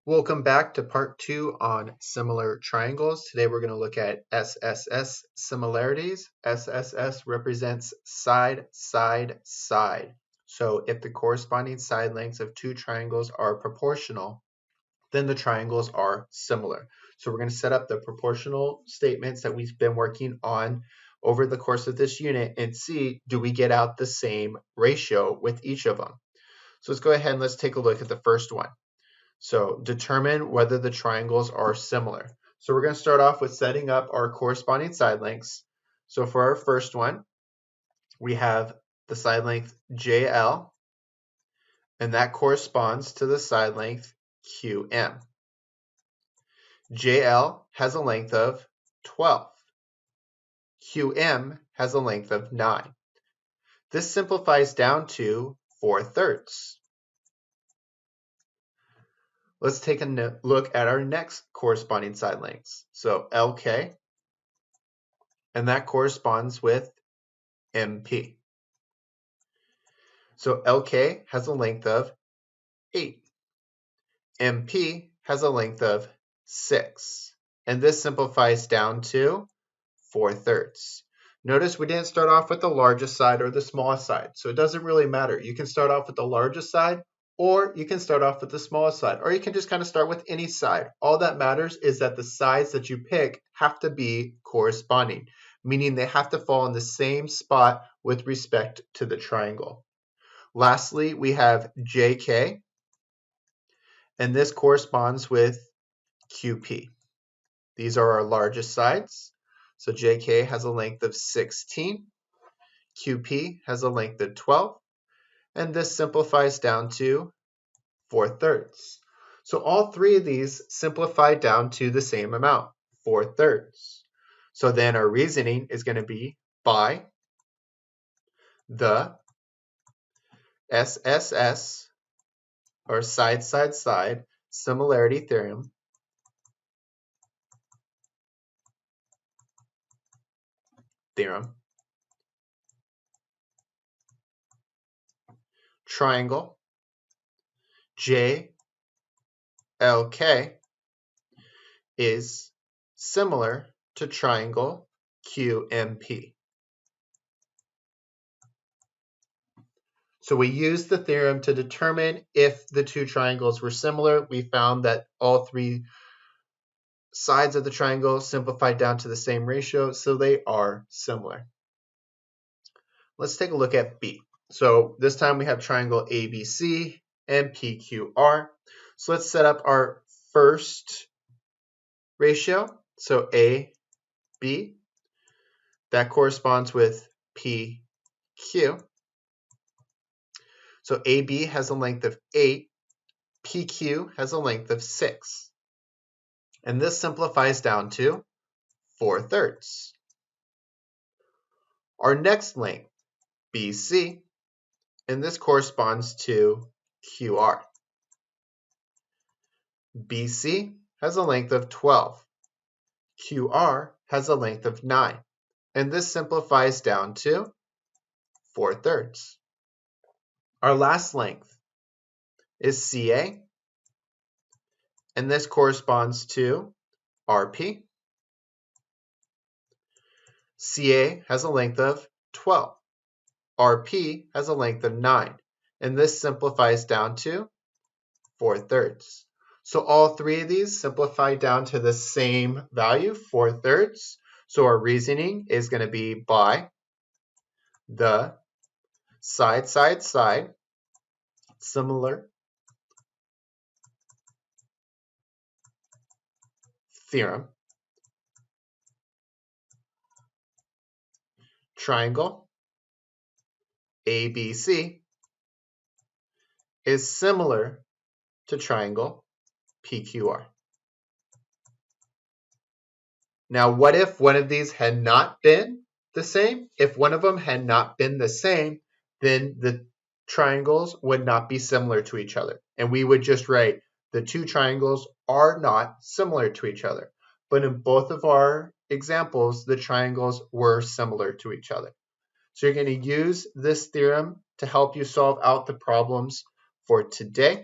Welcome back to part 2 on similar triangles. Today we're going to look at SSS similarities. SSS represents side, side, side. So if the corresponding side lengths of two triangles are proportional, then the triangles are similar. So we're going to set up the proportional statements that we've been working on over the course of this unit and see, do we get out the same ratio with each of them? So let's go ahead and let's take a look at the first one. So determine whether the triangles are similar. So we're going to start off with setting up our corresponding side lengths. So for our first one, we have the side length JL, and that corresponds to the side length QM. JL has a length of 12. QM has a length of 9. This simplifies down to 4/3. Let's take a look at our next corresponding side lengths. So LK, and that corresponds with MP. So LK has a length of 8. MP has a length of 6. And this simplifies down to 4/3. Notice we didn't start off with the largest side or the smallest side, so it doesn't really matter. You can start off with the largest side, or you can start off with the smallest side, or you can just kind of start with any side. All that matters is that the sides that you pick have to be corresponding, meaning they have to fall in the same spot with respect to the triangle. Lastly, we have JK, and this corresponds with QP. These are our largest sides. So JK has a length of 16, QP has a length of 12, and this simplifies down to 4/3. So all three of these simplify down to the same amount, 4/3. So then our reasoning is going to be by the SSS, or side, side, side, similarity theorem, triangle JLK is similar to triangle QMP. So we used the theorem to determine if the two triangles were similar. We found that all three sides of the triangle simplified down to the same ratio, so they are similar. Let's take a look at B. So this time we have triangle ABC and PQR. So let's set up our first ratio. So AB, that corresponds with PQ. So AB has a length of 8, PQ has a length of 6. And this simplifies down to 4/3. Our next length, BC, and this corresponds to QR. BC has a length of 12. QR has a length of 9. And this simplifies down to 4/3. Our last length is CA, and this corresponds to RP. CA has a length of 12. RP has a length of 9, and this simplifies down to 4/3. So all three of these simplify down to the same value, 4/3. So our reasoning is going to be by the side, side, side, similar theorem, triangle ABC is similar to triangle PQR. Now, what if one of these had not been the same? If one of them had not been the same, then the triangles would not be similar to each other. And we would just write the two triangles are not similar to each other. But in both of our examples, the triangles were similar to each other. So you're going to use this theorem to help you solve out the problems for today.